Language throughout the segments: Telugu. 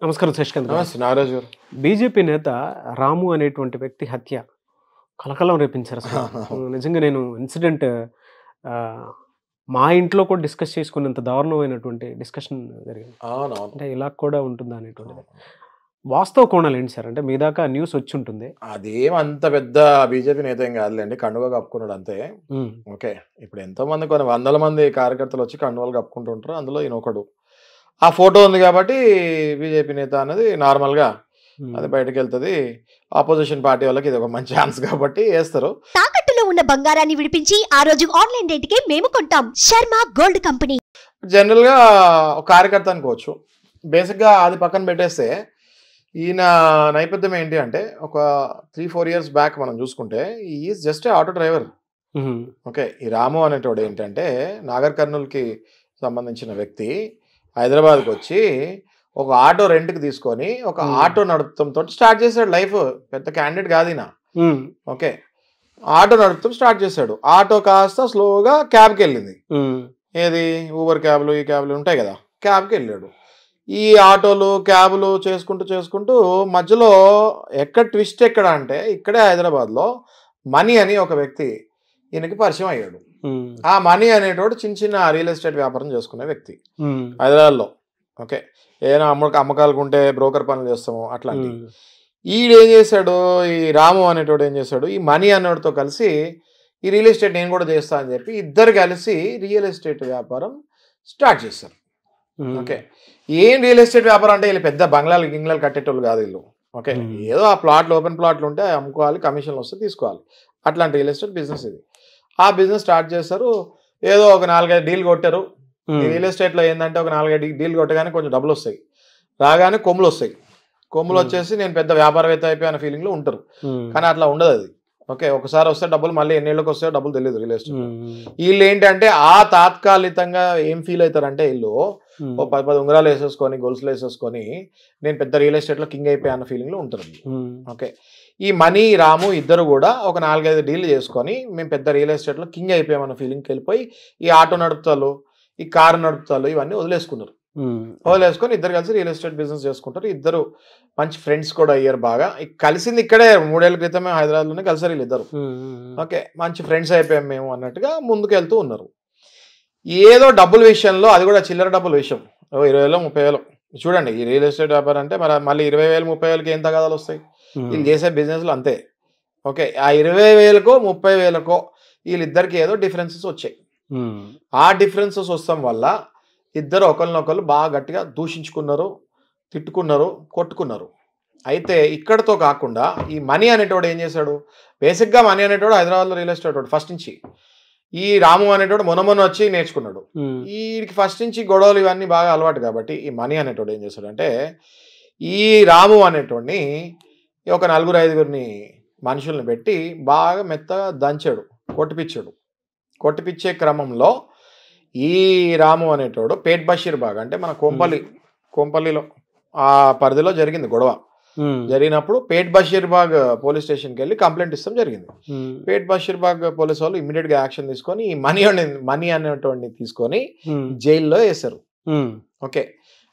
నమస్కారం శశికాంత్ గారు. నమస్తే నాగరాజు గారు. బీజేపీ నేత రాము అనేటువంటి వ్యక్తి హత్య కలకలం రేపించారు అసలు. నిజంగా నేను ఇన్సిడెంట్ మా ఇంట్లో కూడా డిస్కస్ చేసుకున్నంత దారుణమైనటువంటి డిస్కషన్ జరిగింది. అవునవును. అంటే ఇలా కూడా ఉంటుందా అనేటువంటిది. వాస్తవ కోణాలు ఏంటి సార్? అంటే మీ దాకా న్యూస్ వచ్చి ఉంటుంది. అదేం అంత పెద్ద బీజేపీ నేత ఏం కాదులేండి, కండువా కప్పుకున్నాడు అంతే. ఓకే, ఇప్పుడు ఎంతో మంది కొన్ని వందల మంది కార్యకర్తలు వచ్చి కండువాలు కప్పుకుంటూ ఉంటారు, అందులో ఈయన ఒకడు. ఆ ఫోటో ఉంది కాబట్టి బీజేపీ నేత అనేది నార్మల్గా అది బయటకు వెళ్తుంది. ఆపోజిషన్ పార్టీ వాళ్ళకి ఇది ఒక మంచి ఛాన్స్ కాబట్టి వేస్తారు. తాకట్టులో ఉన్న బంగారాన్ని విడిపించి ఆ రోజు ఆన్లైన్ రేటుకే మేము కొంటాం. Sharma gold company. జనరల్గా ఒక కార్యకర్త అనుకోవచ్చు. బేసిక్గా అది పక్కన పెట్టేస్తే ఈయన నేపథ్యం ఏంటి అంటే, ఒక 3-4 years బ్యాక్ మనం చూసుకుంటే is just auto driver. Okay, ఈ రాము అనేటోడు ఏంటంటే నాగర్ కర్నూల్కి సంబంధించిన వ్యక్తి హైదరాబాద్కి వచ్చి ఒక ఆటో రెంట్కి తీసుకొని ఒక ఆటో నడుపుతంతో స్టార్ట్ చేశాడు లైఫ్. పెద్ద క్యాండిడేట్ కాదు ఈయన. ఓకే, ఆటో నడుపుతాం స్టార్ట్ చేశాడు. ఆటో కాస్త స్లోగా క్యాబ్కి వెళ్ళింది. ఏది ఊబర్ క్యాబ్లు ఈ క్యాబ్లు ఉంటాయి కదా, క్యాబ్కి వెళ్ళాడు. ఈ ఆటోలు క్యాబులు చేసుకుంటూ మధ్యలో ఎక్కడ ట్విస్ట్ ఎక్కడ అంటే, ఇక్కడే హైదరాబాద్లో మనీ అని ఒక వ్యక్తి ఈయనకి పరిచయం అయ్యాడు. ఆ మనీ అనేటోడు చిన్న చిన్న రియల్ ఎస్టేట్ వ్యాపారం చేసుకునే వ్యక్తి హైదరాబాద్లో. ఓకే, ఏదైనా అమ్మకాలకు ఉంటే బ్రోకర్ పనులు చేస్తాము అట్లాంటివి. ఈడేం చేశాడు, ఈ రాము అనేటోడు ఏం చేశాడు, ఈ మనీ అనేటితో కలిసి ఈ రియల్ ఎస్టేట్ నేను కూడా చేస్తా అని చెప్పి ఇద్దరు కలిసి రియల్ ఎస్టేట్ వ్యాపారం స్టార్ట్ చేశారు. ఓకే, ఏం రియల్ ఎస్టేట్ వ్యాపారం అంటే వీళ్ళు పెద్ద గింగ్లాలు కట్టేటోళ్ళు కాదు వీళ్ళు. ఓకే, ఏదో ఆ ప్లాట్లు ఓపెన్ ప్లాట్లు ఉంటే అమ్ముకోవాలి, కమిషన్లు వస్తే తీసుకోవాలి, అట్లాంటి రియల్ ఎస్టేట్ బిజినెస్ ఇది. ఆ బిజినెస్ స్టార్ట్ చేస్తారు. ఏదో ఒక 4-5 డీల్ కొట్టారు. రియల్ ఎస్టేట్లో ఏంటంటే ఒక 4-5 డీల్ కొట్టగానే కొంచెం డబ్బులు వస్తాయి, రాగానే కొమ్ములు వస్తాయి. కొమ్ములు వచ్చేసి నేను పెద్ద వ్యాపారవేత్త అయిపోయిన ఫీలింగ్లో ఉంటారు. కానీ అట్లా ఉండదు అది. ఓకే, ఒకసారి వస్తే డబ్బులు మళ్ళీ ఎన్నేళ్ళకి వస్తాయో డబ్బులు తెలియదు రియల్ ఎస్టేట్. వీళ్ళు ఏంటంటే ఆ తాత్కాలికంగా ఏం ఫీల్ అవుతారంటే, వీళ్ళు ఓ 10 ఉంగరాలు వేసేసుకొని గొలుసులు వేసేసుకొని నేను పెద్ద రియల్ ఎస్టేట్లో కింగ్ అయిపోయా అన్న ఫీలింగ్లో ఉంటారు. ఓకే, ఈ మనీ రాము ఇద్దరు కూడా ఒక 4-5 డీల్ చేసుకొని మేము పెద్ద రియల్ ఎస్టేట్లో కింగ్ అయిపోయామన్న ఫీలింగ్కి వెళ్ళిపోయి ఈ ఆటో నడుపుతాలు ఈ కారు నడుపుతాలు ఇవన్నీ వదిలేసుకున్నారు. వదిలేసుకొని ఇద్దరు కలిసి రియల్ ఎస్టేట్ బిజినెస్ చేసుకుంటారు. ఇద్దరు మంచి ఫ్రెండ్స్ కూడా అయ్యారు. బాగా కలిసింది ఇక్కడే 3 ఏళ్ల క్రితమే హైదరాబాద్లోనే కలిసారు వీళ్ళిద్దరు. ఓకే, మంచి ఫ్రెండ్స్ అయిపోయాం మేము అన్నట్టుగా ముందుకు వెళ్తూ ఉన్నారు. ఏదో డబ్బుల విషయంలో, అది కూడా చిల్లర డబ్బుల విషయం, 20,000-30,000 చూడండి. ఈ రియల్ ఎస్టేట్ వ్యాపారం అంటే మరి మళ్ళీ 20,000-30,000కి ఏం తగాదాలు వస్తాయి? వీళ్ళు చేసే బిజినెస్లు అంతే. ఓకే, ఆ 20,000కో 30,000కో వీళ్ళిద్దరికి ఏదో డిఫరెన్సెస్ వచ్చాయి. ఆ డిఫరెన్సెస్ వస్తాం వల్ల ఇద్దరు ఒకరినొకరు బాగా గట్టిగా దూషించుకున్నారు, తిట్టుకున్నారు, కొట్టుకున్నారు. అయితే ఇక్కడతో కాకుండా ఈ మనీ అనేటోడు ఏం చేశాడు, బేసిక్గా మనీ అనేటోడు హైదరాబాద్లో రియల్ ఎస్టేట్ వాడు ఫస్ట్ నుంచి. ఈ రాము అనేటోడు మొన్న వచ్చి నేర్చుకున్నాడు. వీడికి ఫస్ట్ నుంచి గొడవలు ఇవన్నీ బాగా అలవాటు కాబట్టి ఈ మనీ అనేటోడు ఏం చేశాడు అంటే, ఈ రాము అనేటోడిని ఒక 4-5 మనుషుల్ని పెట్టి బాగా మెత్తగా దంచాడు, కొట్టిపిచ్చాడు. కొట్టిపిచ్చే క్రమంలో ఈ రాము అనేటోడు పేట్ బషీర్ బాగ్ అంటే మన కోంపల్లిలో ఆ పరిధిలో జరిగింది గొడవ. జరిగినప్పుడు పేట్ బషీర్ బాగ్ పోలీస్ స్టేషన్కి వెళ్ళి కంప్లైంట్ ఇస్తాం జరిగింది. పేట్ బషీర్ బాగ్ పోలీస్ వాళ్ళు ఇమీడియట్గా యాక్షన్ తీసుకొని ఈ మనీ అనేటోడిని తీసుకొని జైల్లో వేశారు. ఓకే,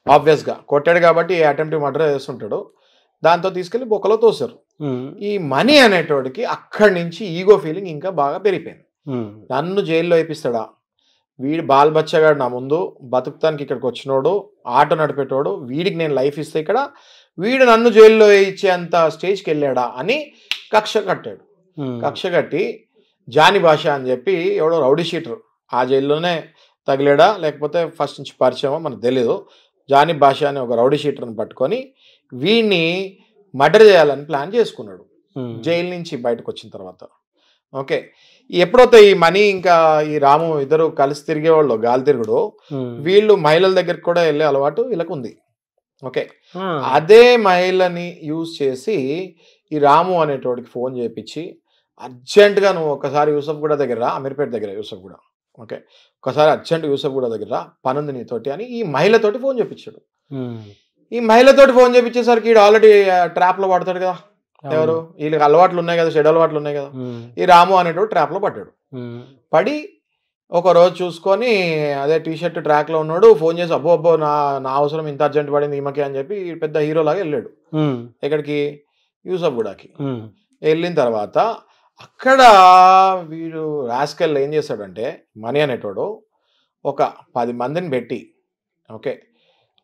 ఆబ్వియస్గా కొట్టాడు కాబట్టి అటెంప్ట్ మర్డర్ చేస్తుంటాడు, దాంతో తీసుకెళ్లి బొక్కలో తోసారు. ఈ మనీ అనేటోడికి అక్కడి నుంచి ఈగో ఫీలింగ్ ఇంకా బాగా పెరిగిపోయింది. నన్ను జైల్లో వేపిస్తాడా, వీడు బాల్బచ్చగాడు నా ముందు బతుకుతానికి ఇక్కడికి వచ్చినోడు, ఆటో నడిపేటోడు, వీడికి నేను లైఫ్ ఇస్తే ఇక్కడ వీడు నన్ను జైల్లో ఇచ్చేంత స్టేజ్కి వెళ్ళాడా అని కక్ష కట్టాడు. కక్ష కట్టి జానీ భాష అని చెప్పి ఎవడో రౌడీ షీటర్ ఆ జైల్లోనే తగిలేడా లేకపోతే ఫస్ట్ నుంచి పరిచయమో మనకు తెలియదు, జానీ భాష అనే ఒక రౌడీ షీటర్ని పట్టుకొని వీడిని మర్డర్ చేయాలని ప్లాన్ చేసుకున్నాడు జైలు నుంచి బయటకు వచ్చిన తర్వాత. ఓకే, ఎప్పుడైతే ఈ మనీ ఇంకా ఈ రాము ఇద్దరు కలిసి తిరిగేవాళ్ళు గాలి తిరుగుడు, వీళ్ళు మహిళల దగ్గరికి కూడా వెళ్ళే అలవాటు వీళ్ళకు ఉంది. ఓకే, అదే మహిళని యూజ్ చేసి ఈ రాము అనేటోడికి ఫోన్ చేయించి అర్జెంటుగా నువ్వు ఒకసారి యూసఫ్గూడ దగ్గర రా, అమీర్పేట దగ్గర యూసఫ్గూడ. ఓకే, ఒకసారి అర్జెంట్ యూసఫ్గూడ దగ్గర రా, పనుంది నీతోటి అని ఈ మహిళతోటి ఫోన్ చేయించాడు. ఈ మహిళతోటి ఫోన్ చేయించేసరికి వీడు ఆల్రెడీ ట్రాప్లో పడతాడు కదా. ఎవరు, వీళ్ళకి అలవాట్లు ఉన్నాయి కదా, చెడు అలవాట్లు ఉన్నాయి కదా. ఈ రాము అనేటోడు ట్రాప్లో పడ్డాడు. పడి ఒక రోజు చూసుకొని అదే టీషర్ట్ ట్రాక్లో ఉన్నాడు, ఫోన్ చేసి అబ్బో అబ్బో నా నా అవసరం ఇంత అర్జెంట్ పడింది ఈమెకి అని చెప్పి పెద్ద హీరోలాగా వెళ్ళాడు. ఎక్కడికి? యూసఫ్గూడకి. వెళ్ళిన తర్వాత అక్కడ వీడు రాస్కెల్ ఏం చేశాడంటే, మనీ అనేటోడు ఒక 10 మందిని పెట్టి ఓకే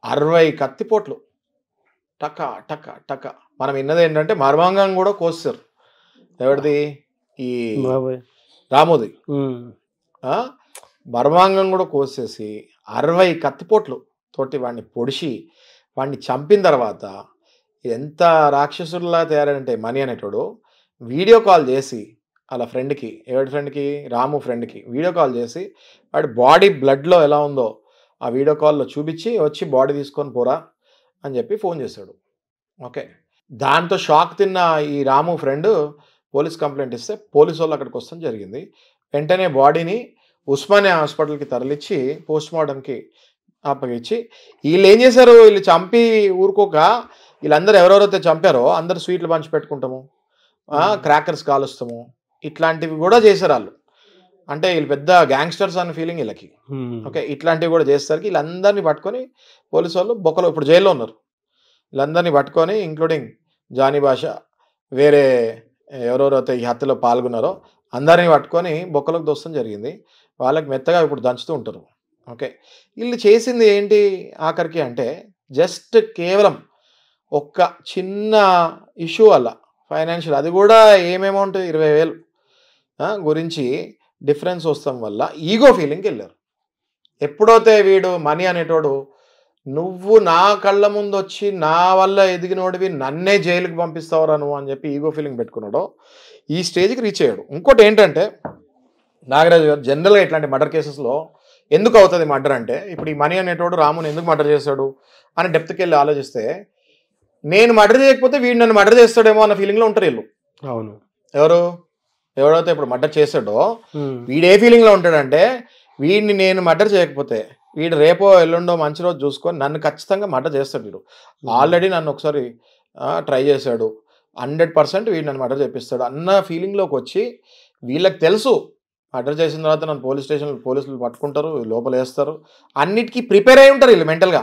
60 కత్తిపోట్లు టక టక టక. మనం విన్నది ఏంటంటే మర్మాంగం కూడా కోస్తారు. ఎవరిది? ఈ రాముది. మర్మాంగం కూడా కోసేసి 60 కత్తిపోట్లు తోటి వాడిని పొడిచి వాడిని చంపిన తర్వాత ఎంత రాక్షసుల్లా తయారంటే మనీ అనేటోడు వీడియో కాల్ చేసి వాళ్ళ ఫ్రెండ్కి, ఎవరి ఫ్రెండ్కి? రాము ఫ్రెండ్కి వీడియో కాల్ చేసి వాడి బాడీ బ్లడ్లో ఎలా ఉందో ఆ వీడియో కాల్లో చూపించి వచ్చి బాడీ తీసుకొని పోరా అని చెప్పి ఫోన్ చేశాడు. ఓకే, దాంతో షాక్ తిన్న ఈ రాము ఫ్రెండ్ పోలీస్ కంప్లైంట్ ఇస్తే పోలీసు వాళ్ళు అక్కడికి వస్తాం జరిగింది. వెంటనే బాడీని ఉస్మానియా హాస్పిటల్కి తరలిచ్చి పోస్ట్ మార్టంకి అప్పగించి, వీళ్ళు ఏం చేశారు, వీళ్ళు చంపి ఊరుకోక వీళ్ళందరూ ఎవరెవరైతే చంపారో అందరు స్వీట్లు పంచి పెట్టుకుంటాము, క్రాకర్స్ కాలుస్తాము, ఇట్లాంటివి కూడా చేశారు వాళ్ళు. అంటే వీళ్ళు పెద్ద గ్యాంగ్స్టర్స్ అనే ఫీలింగ్ వీళ్ళకి. ఓకే, ఇట్లాంటివి కూడా చేసేసరికి వీళ్ళందరినీ పట్టుకొని పోలీసు వాళ్ళు బొక్కలో ఇప్పుడు జైల్లో ఉన్నారు. వీళ్ళందరినీ పట్టుకొని ఇంక్లూడింగ్ జానీ భాష, వేరే ఎవరెవరైతే ఈ హత్యలో పాల్గొన్నారో అందరినీ పట్టుకొని బొక్కలకు దోస్తం జరిగింది. వాళ్ళకి మెత్తగా ఇప్పుడు దంచుతూ ఉంటారు. ఓకే, వీళ్ళు చేసింది ఏంటి ఆఖరికి అంటే జస్ట్ కేవలం ఒక్క చిన్న ఇష్యూ వల్ల ఫైనాన్షియల్, అది కూడా ఏం అమౌంట్ 20,000 గురించి డిఫరెన్స్ వస్తాం వల్ల ఈగో ఫీలింగ్కి వెళ్ళారు. ఎప్పుడైతే వీడు మనీ అనేటోడు నువ్వు నా కళ్ళ ముందు వచ్చి నా వల్ల ఎదిగినోడివి నన్నే జైలుకి పంపిస్తావురా నువ్వు అని చెప్పి ఈగో ఫీలింగ్ పెట్టుకున్నాడో ఈ స్టేజ్కి రీచ్ అయ్యాడు. ఇంకోటి ఏంటంటే నాగరాజు గారు జనరల్గా ఇట్లాంటి మర్డర్ కేసెస్లో ఎందుకు అవుతుంది మర్డర్ అంటే, ఇప్పుడు ఈ మనీ అనేటోడు రాముని ఎందుకు మర్డర్ చేశాడు అని డెప్త్కి వెళ్ళి ఆలోచిస్తే నేను మర్డర్ చేయకపోతే వీడు నన్ను మర్డర్ చేస్తాడేమో అన్న ఫీలింగ్లో ఉంటారు వీళ్ళు. అవును, ఎవరైతే ఇప్పుడు మర్డర్ చేశాడో వీడు ఏ ఫీలింగ్లో ఉంటాడంటే, వీడిని నేను మర్డర్ చేయకపోతే వీడు రేపో ఎల్లుండో మంచి రోజు చూసుకొని నన్ను ఖచ్చితంగా మర్డర్ చేస్తాడు. వీడు ఆల్రెడీ నన్ను ఒకసారి ట్రై చేశాడు, 100% వీడు నన్ను మర్డర్ చేపిస్తాడు అన్న ఫీలింగ్లోకి వచ్చి వీళ్ళకి తెలుసు మర్డర్ చేసిన తర్వాత నన్ను పోలీస్ స్టేషన్లో పోలీసులు పట్టుకుంటారు, లోపల వేస్తారు, అన్నిటికీ ప్రిపేర్ అయి ఉంటారు వీళ్ళు మెంటల్గా.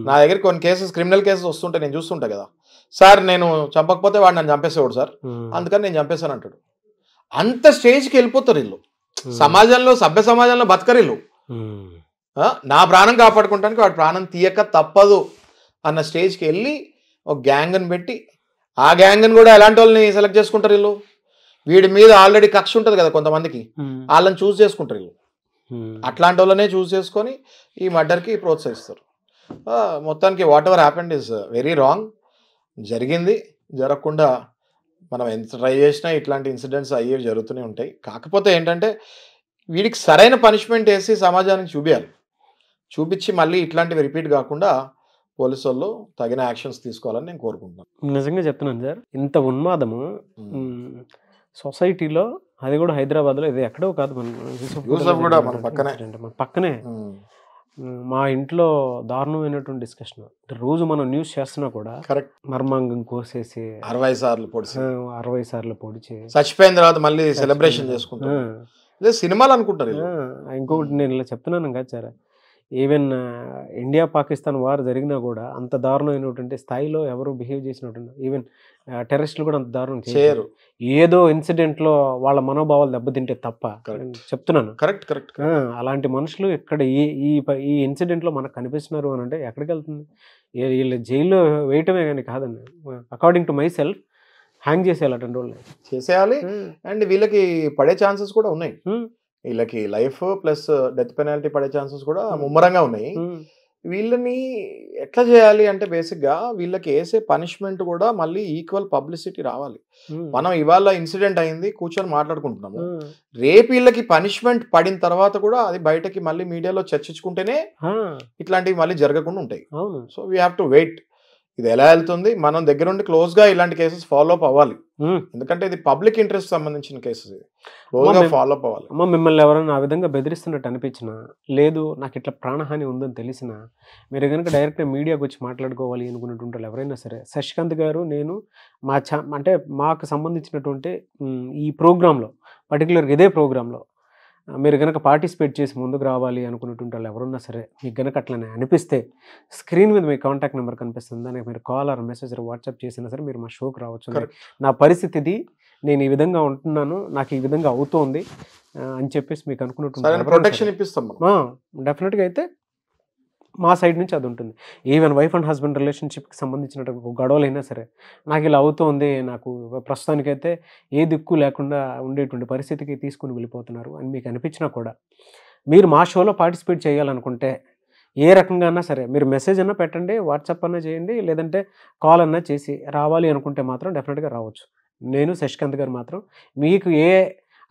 నా దగ్గర కొన్ని కేసెస్, క్రిమినల్ కేసెస్ వస్తుంటాయి, నేను చూస్తుంటా కదా, సార్ నేను చంపకపోతే వాడు నన్ను చంపేసేవాడు సార్, అందుకని నేను చంపేశాను అంటాడు. అంత స్టేజ్కి వెళ్ళిపోతారు వీళ్ళు. సమాజంలో, సభ్య సమాజంలో బతకరు వీళ్ళు. నా ప్రాణం కాపాడుకుంటానికి వాడి ప్రాణం తీయక తప్పదు అన్న స్టేజ్కి వెళ్ళి ఒక గ్యాంగ్ని పెట్టి ఆ గ్యాంగ్ని కూడా ఎలాంటి వాళ్ళని సెలెక్ట్ చేసుకుంటారు వీళ్ళు. వీడి మీద ఆల్రెడీ కక్ష ఉంటుంది కదా కొంతమందికి, వాళ్ళని చూస్ చేసుకుంటారు వీళ్ళు. అట్లాంటి వాళ్ళనే చూస్ చేసుకొని ఈ మర్డర్కి ప్రోత్సహిస్తారు. మొత్తానికి what ever happened is very wrong. జరిగింది, జరగకుండా మనం ఎంత ట్రై చేసినా ఇట్లాంటి ఇన్సిడెంట్స్ అయ్యేవి జరుగుతూనే ఉంటాయి. కాకపోతే ఏంటంటే వీడికి సరైన పనిష్మెంట్ వేసి సమాజానికి చూపించాలి. చూపించి మళ్ళీ ఇట్లాంటివి రిపీట్ కాకుండా పోలీసు వాళ్ళు తగిన యాక్షన్స్ తీసుకోవాలని నేను కోరుకుంటున్నాను. నిజంగా చెప్తున్నాను సార్, ఇంత ఉన్మాదము సొసైటీలో, అది కూడా హైదరాబాద్లో, ఇది ఎక్కడో కాదు, మన పక్కనే మా ఇంట్లో దారుణమైనటువంటి డిస్కషన్. రోజు మనం న్యూస్ చేస్తున్నా కూడా కరెక్ట్, మర్మాంగం కోసేసి 60 సార్లు పొడిచి చచ్చిపోయిన తర్వాత మళ్ళీ సెలబ్రేషన్ చేసుకుంటారు. సినిమాలు అనుకుంటారు. ఇంకొకటి నేను ఇలా చెప్తున్నాను కదా sir, even India Pakistan war జరిగినా కూడా అంత దారుణమైనటువంటి స్థాయిలో ఎవరు బిహేవ్ చేసినట్టు, ఈవెన్ టెర్రరిస్టులు కూడా అంత దారుణం చేయరు. ఏదో ఇన్సిడెంట్లో వాళ్ళ మనోభావాలు దెబ్బతింటే తప్ప, చెప్తున్నాను. Correct correct. అలాంటి మనుషులు ఇక్కడ ఈ ఇన్సిడెంట్లో మనకు కనిపిస్తున్నారు అని అంటే ఎక్కడికి వెళ్తుంది? వీళ్ళు జైల్లో వేయటమే కానీ కాదండి, according to my self hang చేసేయాలి, అటెండ్ వాళ్ళు చేసేయాలి. అండ్ వీళ్ళకి పడే ఛాన్సెస్ కూడా ఉన్నాయి. వీళ్ళకి లైఫ్ ప్లస్ డెత్ పెనాల్టీ పడే ఛాన్సెస్ కూడా ముమ్మరంగా ఉన్నాయి. వీళ్ళని ఎట్లా చేయాలి అంటే బేసిక్గా వీళ్ళకి వేసే పనిష్మెంట్ కూడా మళ్ళీ ఈక్వల్ పబ్లిసిటీ రావాలి. మనం ఇవాళ ఇన్సిడెంట్ అయింది కూర్చొని మాట్లాడుకుంటున్నాము, రేపు వీళ్ళకి పనిష్మెంట్ పడిన తర్వాత కూడా అది బయటకి మళ్ళీ మీడియాలో చర్చించుకుంటేనే ఇట్లాంటివి మళ్ళీ జరగకుండా ఉంటాయి. So we have to wait, ఇది ఎలా వెళ్తుంది, మనం దగ్గర ఉండి క్లోజ్గా ఇలాంటి కేసెస్ ఫాలో అప్ అవ్వాలి. ఎందుకంటే ఇది పబ్లిక్ ఇంట్రెస్ట్ సంబంధించిన కేసెస్, క్లోజ్గా ఫాలో అప్ అవ్వాలి. మిమ్మల్ని ఎవరైనా ఆ విధంగా బెదిరిస్తున్నట్టు అనిపించినా, లేదు నాకు ఇట్లా ప్రాణహాని ఉందని తెలిసినా, మీరు కనుక డైరెక్ట్గా మీడియాకి వచ్చి మాట్లాడుకోవాలి అనుకున్నటువంటి ఎవరైనా సరే, శశికాంత్ గారు నేను అంటే మాకు సంబంధించినటువంటి ఈ ప్రోగ్రాంలో, పర్టికులర్గా ఇదే ప్రోగ్రాంలో మీరు కనుక పార్టిసిపేట్ చేసి ముందుకు రావాలి అనుకున్నటువంటి వాళ్ళు ఎవరున్నా సరే మీకు కనుక అట్లనే అనిపిస్తే స్క్రీన్ మీద మీ కాంటాక్ట్ నెంబర్ కనిపిస్తుంది, దానికి మీరు కాల్ ఆర్ మెసేజ్ వాట్సాప్ చేసినా సరే మీరు మా షోకి రావచ్చు. నా పరిస్థితి ఇది, నేను ఈ విధంగా ఉంటున్నాను, నాకు ఈ విధంగా అవుతోంది అని చెప్పేసి మీకు అనుకున్నట్టు ప్రొటెక్షన్ ఇప్పిస్తాం డెఫినెట్గా అయితే మా సైడ్ నుంచి అది ఉంటుంది. ఈవెన్ వైఫ్ అండ్ హస్బెండ్ రిలేషన్షిప్కి సంబంధించిన గొడవలైనా సరే నాకు ఇలా అవుతోంది, నాకు ప్రస్తుతానికైతే ఏ దిక్కు లేకుండా ఉండేటువంటి పరిస్థితికి తీసుకుని వెళ్ళిపోతున్నారు అని మీకు అనిపించినా కూడా మీరు మా షోలో పార్టిసిపేట్ చేయాలనుకుంటే ఏ రకంగా అన్నా సరే మీరు మెసేజ్ అన్నా పెట్టండి, వాట్సాప్ అన్నా చేయండి, లేదంటే కాల్ అన్నా చేసి రావాలి అనుకుంటే మాత్రం డెఫినెట్గా రావచ్చు. నేను శశికాంత్ గారు మాత్రం మీకు ఏ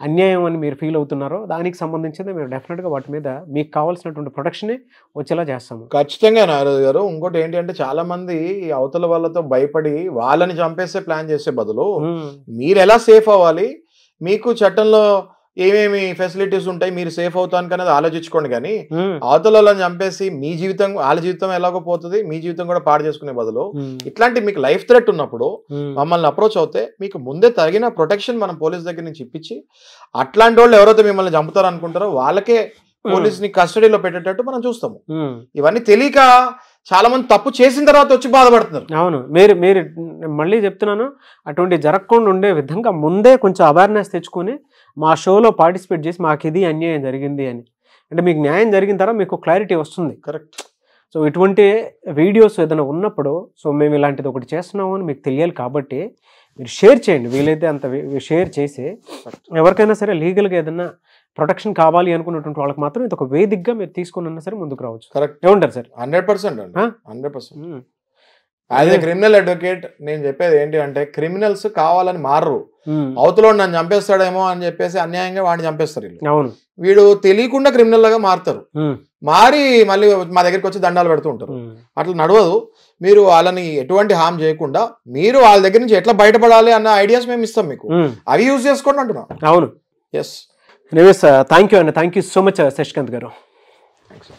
అన్యాయం అని మీరు ఫీల్ అవుతున్నారో దానికి సంబంధించింది మీరు డెఫినెట్గా వాటి మీద మీకు కావాల్సినటువంటి ప్రొటెక్షనే వచ్చేలా చేస్తాము. ఖచ్చితంగా నారాజు గారు. ఇంకోటి ఏంటి అంటే చాలా మంది అవతల వాళ్ళతో భయపడి వాళ్ళని చంపేసే ప్లాన్ చేసే బదులు మీరు ఎలా సేఫ్ అవ్వాలి, మీకు చట్టంలో ఏమేమి ఫెసిలిటీస్ ఉంటాయి, మీరు సేఫ్ అవుతానికి అనేది ఆలోచించుకోండి. కానీ అవతల వాళ్ళని చంపేసి మీ జీవితం వాళ్ళ జీవితం ఎలాగో పోతుంది, మీ జీవితం కూడా పాడు చేసుకునే బదులు ఇట్లాంటి మీకు లైఫ్ థ్రెట్ ఉన్నప్పుడు మమ్మల్ని అప్రోచ్ అవుతే మీకు ముందే తగిన ప్రొటెక్షన్ మనం పోలీస్ దగ్గర నుంచి ఇప్పించి అట్లాంటి వాళ్ళు ఎవరైతే మిమ్మల్ని చంపుతారు అనుకుంటారో వాళ్ళకే పోలీస్ ని కస్టడీలో పెట్టేటట్టు మనం చూస్తాము. ఇవన్నీ తెలియక చాలా మంది తప్పు చేసిన తర్వాత వచ్చి బాధపడుతున్నారు. అవును, మీరు మీరు మళ్ళీ చెప్తున్నాను, అటువంటి జరగకుండా ఉండే విధంగా ముందే కొంచెం అవేర్నెస్ తెచ్చుకొని మా షోలో పార్టిసిపేట్ చేసి మాకు ఇది అన్యాయం జరిగింది అని అంటే మీకు న్యాయం జరిగిన తర్వాత మీకు క్లారిటీ వస్తుంది. కరెక్ట్. సో ఇటువంటి వీడియోస్ ఏదైనా ఉన్నప్పుడు సో మేము ఇలాంటిది ఒకటి చేస్తున్నాము అని మీకు తెలియాలి కాబట్టి మీరు షేర్ చేయండి, వీలైతే అంత షేర్ చేసి ఎవరికైనా సరే లీగల్గా ఏదైనా ప్రొటెక్షన్ కావాలి అనుకున్నటువంటి వాళ్ళకి మాత్రం ఇది ఒక వేదికగా మీరు తీసుకున్నా సరే ముందుకు రావచ్చు. కరెక్ట్. ఏమంటారు సార్? 100% అండి, 100%. యాజ్ ఏ క్రిమినల్ అడ్వకేట్ నేను చెప్పేది ఏంటి అంటే క్రిమినల్స్ కావాలని మారరు. అవతల నన్ను చంపేస్తాడేమో అని చెప్పేసి అన్యాయంగా వాడిని చంపేస్తారు వీళ్ళు. అవును, వీడు తెలియకుండా క్రిమినల్ లాగా మారుతారు, మారి మళ్ళీ మా దగ్గరికి వచ్చి దండాలు పెడుతూ ఉంటారు. అట్లా నడవదు. మీరు వాళ్ళని ఎటువంటి హామ్ చేయకుండా మీరు వాళ్ళ దగ్గర నుంచి ఎట్లా బయటపడాలి అన్న ఐడియాస్ మేము ఇస్తాం మీకు, అవి యూజ్ చేసుకోండి అంటున్నాం. అవును, ఎస్. ఎనీవేస్ థ్యాంక్ యూ అండి, thank you so much Shashikant garu. Thanks.